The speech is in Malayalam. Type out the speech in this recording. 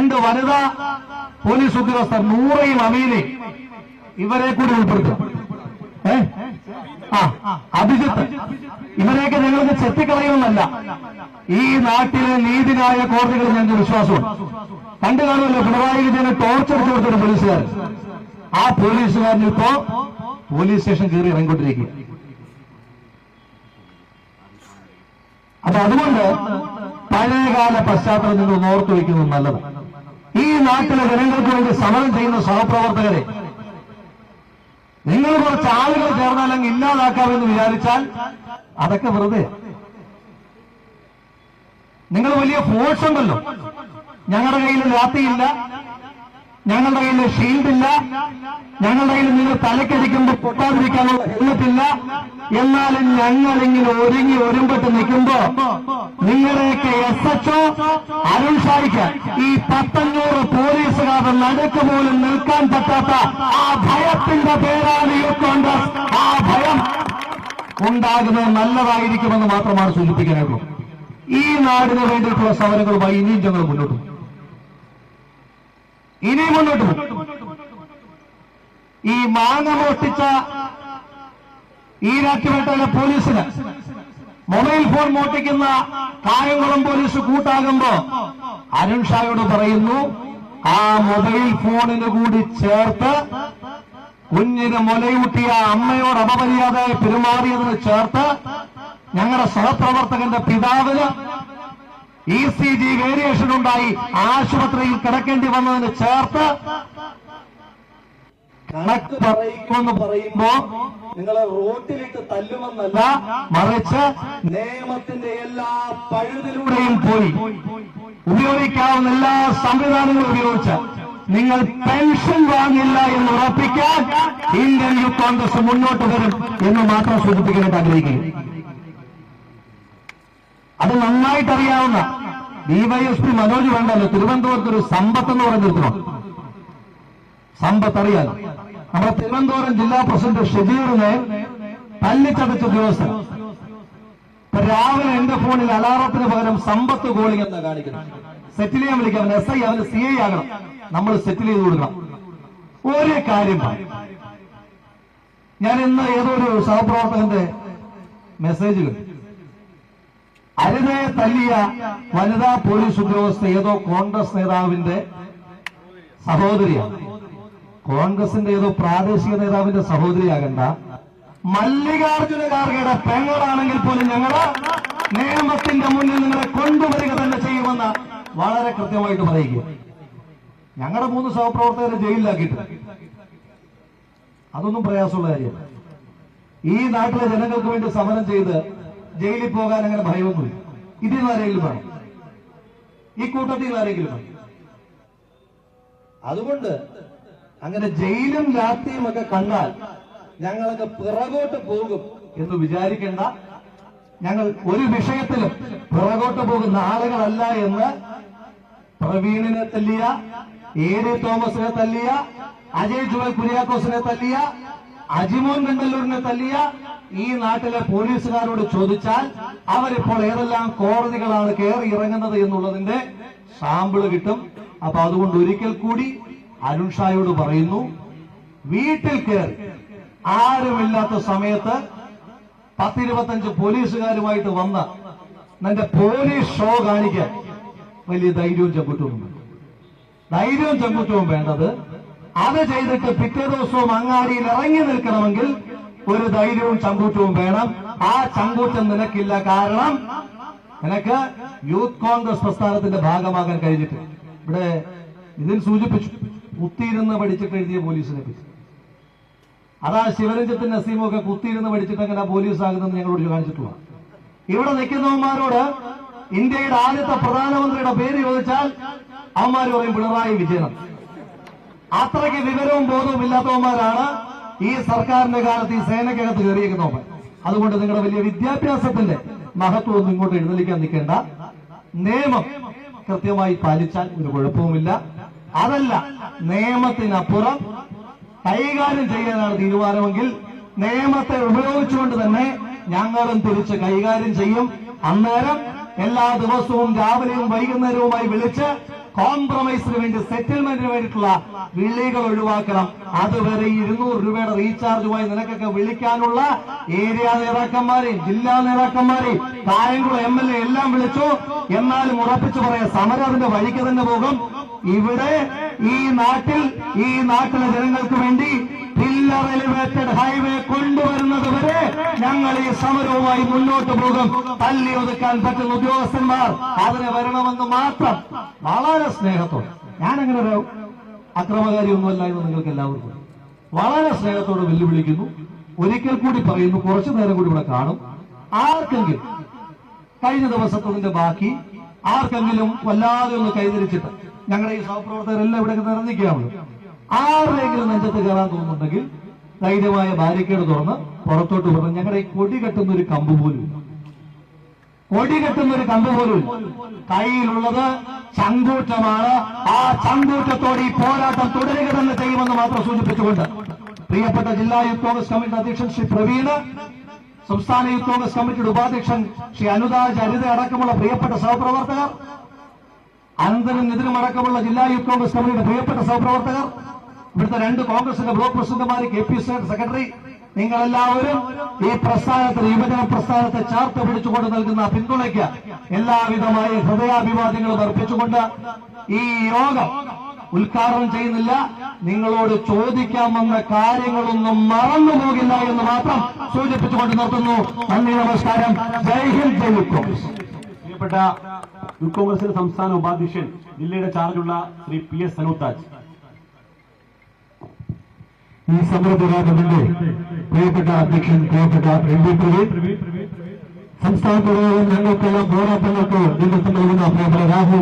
2 വനിതാ പോലീസ് ഉദ്യോഗസ്ഥർ നൂറയും അമീനയും ഇവരെ കൂടി ഉൾപ്പെടുത്തും. അഭിജിത്ത് ഇവരെയൊക്കെ ഞങ്ങൾക്ക് ചെത്തിക്കളയുമെന്നല്ല, ഈ നാട്ടിലെ നീതിന്യായ കോടതികളിൽ ഞങ്ങൾക്ക് വിശ്വാസമുണ്ട്. കണ്ടു കാണുമല്ലോ പിണറായി വിജയനെ ടോർച്ചർ കൊടുത്തൊരു പോലീസുകാരൻ. ആ പോലീസുകാരൻ ഇപ്പോ പോലീസ് സ്റ്റേഷൻ കയറി ഇറങ്ങിക്കൊണ്ടിരിക്കുക. അപ്പൊ അതുകൊണ്ട് പഴയകാല പശ്ചാത്തലം നിങ്ങൾ ഓർത്തു വയ്ക്കുന്നത് നല്ലത്. ഈ നാട്ടിലെ ജനങ്ങൾക്ക് വേണ്ടി സമരം ചെയ്യുന്ന സഹപ്രവർത്തകരെ നിങ്ങൾ കുറച്ച് ആളുകൾ ചേർന്നാലെങ്കിൽ ഇല്ലാതാക്കാമെന്ന് വിചാരിച്ചാൽ അതൊക്കെ വെറുതെ. നിങ്ങൾ വലിയ ഫോഴ്സ് ഉണ്ടല്ലോ, ഞങ്ങളുടെ കയ്യിൽ ലാത്തിയില്ല, ഞങ്ങളുടെ കയ്യിൽ ഷീൽഡില്ല, ഞങ്ങളുടെ കയ്യിൽ നിങ്ങൾ തലക്കടിക്കുമ്പോൾ പൊട്ടാതിരിക്കാനുള്ള ഹെൽമറ്റില്ല, എന്നാലും ഞങ്ങളിങ്ങനെ ഒരുങ്ങി ഒരുമ്പെട്ട് നിൽക്കുമ്പോ നിങ്ങളുടെയൊക്കെ SHO അരുൺ ഷായ്ക്ക് ഈ 500 പോലീസുകാരുടെ നടുക്ക് പോലും നിൽക്കാൻ പറ്റാത്ത ആ ഭയത്തിന്റെ പേരാണ് യൂത്ത് കോൺഗ്രസ്. ആ ഭയം ഉണ്ടാകുന്നത് നല്ലതായിരിക്കുമെന്ന് മാത്രമാണ് സൂചിപ്പിക്കാനായിട്ടുള്ളത്. ഈ നാടിന് വേണ്ടിയിട്ടുള്ള സമരങ്ങളുമായി ഇനിയും ഞങ്ങൾ മുന്നോട്ട് പോകും. ഈ മാങ്ങ മോഷ്ടിച്ച ഈരാറ്റുപേട്ടയിലെ പോലീസിന് മൊബൈൽ ഫോൺ മോഷ്ടിക്കുന്ന കായംകുളം പോലീസ് കൂട്ടാകുമ്പോ അരുൺ ഷായോട് പറയുന്നു, ആ മൊബൈൽ ഫോണിന് കൂടി ചേർത്ത് കുഞ്ഞിന് മുലയൂട്ടിയ അമ്മയോട് അപമര്യാദയായി പെരുമാറിയതിന് ചേർത്ത് ഞങ്ങളുടെ സഹപ്രവർത്തകന്റെ പിതാവിന് ECG വേരിയേഷൻ ഉണ്ടായി ആശുപത്രിയിൽ കിടക്കേണ്ടി വന്നതിന് ചേർത്ത് കണക്ക് പറയിക്കുമെന്ന് പറയുമ്പോ നിങ്ങളെ റോട്ടിലിട്ട് തല്ലുമെന്നല്ല, മറിച്ച് നിയമത്തിന്റെ എല്ലാ പഴുതിലൂടെയും പോയി ഉപയോഗിക്കാവുന്ന എല്ലാ സംവിധാനങ്ങളും ഉപയോഗിച്ച് നിങ്ങൾ പെൻഷൻ വാങ്ങില്ല എന്ന് ഉറപ്പിക്കാൻ ഇന്ത്യൻ യൂത്ത് കോൺഗ്രസ് മുന്നോട്ട് വരും എന്ന് മാത്രം സൂചിപ്പിക്കാനായിട്ട് ആഗ്രഹിക്കുന്നു. അത് നന്നായിട്ട് അറിയാവുന്ന DYSP മനോജ് വേണ്ടല്ലോ, തിരുവനന്തപുരത്ത് ഒരു സമ്പത്ത് എന്ന് പറഞ്ഞിരുന്നു. സമ്പത്ത് അറിയാലോ, നമ്മുടെ തിരുവനന്തപുരം ജില്ലാ പ്രസിഡന്റ് ഷെജീറിനെ തല്ലിച്ചതച്ച ഉദ്യോഗസ്ഥൻ രാവിലെ എന്റെ ഫോണിൽ അലാറത്തിന് പകരം സമ്പത്ത് കോളിംഗ് എന്നാ കാണിക്കുന്നത്. സെറ്റിൽ ചെയ്യാൻ വിളിക്കാം, അവൻ SI, അവന് CI ആകണം, നമ്മൾ സെറ്റിൽ ചെയ്ത് കൊടുക്കണം. ഒരേ കാര്യം ഞാൻ ഇന്ന് ഏതോ ഒരു സഹപ്രവർത്തകന്റെ മെസ്സേജ് കണ്ടു. അരുതയെ തല്ലിയ വനിതാ പോലീസ് ഉദ്യോഗസ്ഥ ഏതോ കോൺഗ്രസ് നേതാവിന്റെ സഹോദരിയാണ്. കോൺഗ്രസിന്റെ ഏതോ പ്രാദേശിക നേതാവിന്റെ സഹോദരിയാകണ്ട, മല്ലികാർജുന ഖാർഗെയുടെ പെങ്ങളാണെങ്കിൽ പോലും ഞങ്ങള് നിയമത്തിന്റെ മുന്നിൽ നിങ്ങളെ കൊണ്ടുവരിക തന്നെ ചെയ്യുമെന്ന് വളരെ കൃത്യമായിട്ട് പറയുക. ഞങ്ങളുടെ 3 സഹപ്രവർത്തകരെ ജയിലിലാക്കിയിട്ട് അതൊന്നും പ്രയാസമുള്ള കാര്യമല്ല. ഈ നാട്ടിലെ ജനങ്ങൾക്ക് വേണ്ടി സമരം ചെയ്ത് ജയിലിൽ പോകാൻ അങ്ങനെ ഭയമൊന്നുമില്ല. ഇതിൽ നിന്ന് ആരെങ്കിലും വേണം, ഈ കൂട്ടത്തിൽ നിന്ന് ആരെങ്കിലും വേണം. അതുകൊണ്ട് അങ്ങനെ ജയിലും ലാത്തിയും ഒക്കെ കണ്ടാൽ ഞങ്ങളൊക്കെ പിറകോട്ട് പോകും എന്ന് വിചാരിക്കേണ്ട. ഞങ്ങൾ ഒരു വിഷയത്തിലും പിറകോട്ട് പോകുന്ന ആളുകളല്ല എന്ന് പ്രവീണിനെ തല്ലിയ, AD തോമസിനെ തല്ലിയ, അജയ് ജുവൽ കുര്യാക്കോസിനെ തല്ലിയ, അജിമോൻ കണ്ടല്ലൂരിനെ തല്ലിയ ഈ നാട്ടിലെ പോലീസുകാരോട് ചോദിച്ചാൽ അവരിപ്പോൾ ഏതെല്ലാം കോടതികളാണ് കയറി ഇറങ്ങുന്നത് എന്നുള്ളതിന്റെ സാമ്പിള് കിട്ടും. അപ്പൊ അതുകൊണ്ട് ഒരിക്കൽ കൂടി അരുൺ ഷായോട് പറയുന്നു, വീട്ടിൽ കയറി ആരുമില്ലാത്ത സമയത്ത് 10-25 പോലീസുകാരുമായിട്ട് വന്ന നിന്റെ പോലീസ് ഷോ കാണിക്കാൻ വലിയ ധൈര്യവും ചങ്കുറ്റവും വേണ്ടത്. അത് ചെയ്തിട്ട് പിറ്റേ ദിവസവും അങ്ങാടിയിൽ ഇറങ്ങി നിൽക്കണമെങ്കിൽ ഒരു ധൈര്യവും ചങ്കൂറ്റവും വേണം. ആ ചങ്കൂറ്റം നിനക്കില്ല. കാരണം നിനക്ക് യൂത്ത് കോൺഗ്രസ് പ്രസ്ഥാനത്തിന്റെ ഭാഗമാകാൻ കഴിഞ്ഞിട്ട്. ഇവിടെ ഇതിൽ സൂചിപ്പിച്ചു കുത്തിയിരുന്ന് പഠിച്ചിട്ട് എഴുതിയ പോലീസിനെ പറ്റി. അതാ ശിവരഞ്ജിത്തും നസീമും ഒക്കെ കുത്തിയിരുന്ന് പഠിച്ചിട്ട് എങ്ങനെ പോലീസ് ആകുന്നത് ഞങ്ങളോട് കാണിച്ചിട്ടുള്ള. ഇവിടെ നിൽക്കുന്നവന്മാരോട് ഇന്ത്യയുടെ ആദ്യത്തെ പ്രധാനമന്ത്രിയുടെ പേര് ചോദിച്ചാൽ അവന്മാർ പറയും പിണറായി വിജയൻ. അത്രയ്ക്ക് വിവരവും ബോധവും ഇല്ലാത്തവന്മാരാണ് ഈ സർക്കാരിന്റെ കാലത്ത് ഈ സേനയ്ക്കകത്ത് കയറിയിരിക്കുന്നവർ. അതുകൊണ്ട് നിങ്ങളുടെ വലിയ വിദ്യാഭ്യാസത്തിന്റെ മഹത്വം ഒന്നും ഇങ്ങോട്ട് എഴുന്നള്ളിക്കാൻ നിൽക്കേണ്ട. നിയമം കൃത്യമായി പാലിച്ചാൽ ഒരു കുഴപ്പവുമില്ല. അതല്ല, നിയമത്തിനപ്പുറം കൈകാര്യം ചെയ്യാനാണ് തീരുമാനമെങ്കിൽ നിയമത്തെ ഉപയോഗിച്ചുകൊണ്ട് തന്നെ ഞങ്ങളും തിരിച്ച് കൈകാര്യം ചെയ്യും. അന്നേരം എല്ലാ ദിവസവും രാവിലെയും വൈകുന്നേരവുമായി വിളിച്ച് കോംപ്രമൈസിന് വേണ്ടി, സെറ്റിൽമെന്റിന് വേണ്ടിയിട്ടുള്ള വിളികൾ ഒഴിവാക്കണം. അതുവരെ ഈ 200 രൂപയുടെ റീചാർജുമായി നിനക്കൊക്കെ വിളിക്കാനുള്ള ഏരിയ നേതാക്കന്മാരെയും ജില്ലാ നേതാക്കന്മാരെയും കായംകുളം MLA എല്ലാം വിളിച്ചു. എന്നാലും ഉറപ്പിച്ചു പറയാം, സമരം അതിന്റെ വഴിക്ക് തന്നെ പോകും. ഇവിടെ ഈ നാട്ടിലെ ജനങ്ങൾക്ക് വേണ്ടി പില്ലർ എലിവേറ്റഡ് ഹൈവേ കൊണ്ടുവരുന്നത് വരെ ഞങ്ങൾ ഈ സമരവുമായി മുന്നോട്ട് പോകും. തല്ലി ഒതുക്കാൻ പറ്റുന്ന ഉദ്യോഗസ്ഥന്മാർ അതിന് വരണമെന്ന് മാത്രം വളരെ സ്നേഹത്തോടെ, ഞാനങ്ങനെ ഒരു അക്രമകാരിയൊന്നുമല്ല എന്ന് നിങ്ങൾക്ക് എല്ലാവർക്കും വളരെ സ്നേഹത്തോടെ വെല്ലുവിളിക്കുന്നു. ഒരിക്കൽ കൂടി പറയുന്നു, കുറച്ചു നേരം കൂടി ഇവിടെ കാണും. ആർക്കെങ്കിലും കഴിഞ്ഞ ദിവസത്തതിന്റെ ബാക്കി ആർക്കെങ്കിലും വല്ലാതെ ഒന്ന് കൈതരിച്ചിട്ട്, ഞങ്ങളുടെ ഈ സഹപ്രവർത്തകരെല്ലാം ഇവിടെ നിറഞ്ഞിരിക്കുകയാണല്ലോ, ആരുടെയെങ്കിലും നെഞ്ചത്ത് കയറാൻ തോന്നുന്നുണ്ടെങ്കിൽ ധൈര്യമായ ബാരിക്കേഡ് തുറന്ന് പുറത്തോട്ട് പറഞ്ഞു. ഞങ്ങളുടെ ഈ കൊടി കെട്ടുന്ന ഒരു കമ്പ് പോലും കയ്യിലുള്ളത് ചങ്കൂറ്റമാണ്. ആ ചങ്കൂറ്റത്തോടെ ഈ പോരാട്ടം തുടരുക തന്നെ ചെയ്യുമെന്ന് മാത്രം സൂചിപ്പിച്ചുകൊണ്ട് പ്രിയപ്പെട്ട ജില്ലാ യൂത്ത് കോൺഗ്രസ് കമ്മിറ്റി അധ്യക്ഷൻ ശ്രീ പ്രവീണ്, സംസ്ഥാന യൂത്ത് കോൺഗ്രസ് കമ്മിറ്റിയുടെ ഉപാധ്യക്ഷൻ ശ്രീ അനുദാജ് അരിത അടക്കമുള്ള പ്രിയപ്പെട്ട സഹപ്രവർത്തകർ, അനന്തനും നിതിനും അടക്കമുള്ള ജില്ലാ യൂത്ത് കോൺഗ്രസ് കമ്മിറ്റിയുടെ പ്രിയപ്പെട്ട സഹപ്രവർത്തകർ, ഇവിടുത്തെ 2 കോൺഗ്രസിന്റെ ബ്ലോക്ക് പ്രസിഡന്റുമാർ, KP സെക്രട്ടറി, നിങ്ങളെല്ലാവരും ഈ പ്രസ്ഥാനത്തിന്, യുവജന പ്രസ്ഥാനത്തെ ചേർത്ത് പിടിച്ചുകൊണ്ട് നൽകുന്ന പിന്തുണയ്ക്ക് എല്ലാവിധമായ ഹൃദയാഭിവാദ്യങ്ങളും അർപ്പിച്ചുകൊണ്ട് ഈ യോഗം ഉദ്ഘാടനം ചെയ്യുന്നില്ല. നിങ്ങളോട് ചോദിക്കാമെന്ന കാര്യങ്ങളൊന്നും മറന്നുപോകില്ല എന്ന് മാത്രം സൂചിപ്പിച്ചുകൊണ്ട് നിർത്തുന്നു. നന്ദി, നമസ്കാരം. ജയ് ഹിന്ദ്, ജയ് യൂത്ത് കോൺഗ്രസ്. പ്രിയപ്പെട്ട യൂത്ത് കോൺഗ്രസിന്റെ സംസ്ഥാന ഉപാധ്യക്ഷൻ, ജില്ലയുടെ ചാർജുള്ള ശ്രീ PS സനൂത്താജ്. ഈ സമരപോരാട്ടത്തിന്റെ പ്രിയപ്പെട്ട അധ്യക്ഷൻ, പ്രിയപ്പെട്ട MB പ്രവീൺ, സംസ്ഥാനത്തോടെ ഞങ്ങൾക്കെല്ലാം പോരാട്ടങ്ങൾക്ക് നേതൃത്വം നൽകുന്ന പ്രിയപ്പെട്ട രാഹുൽ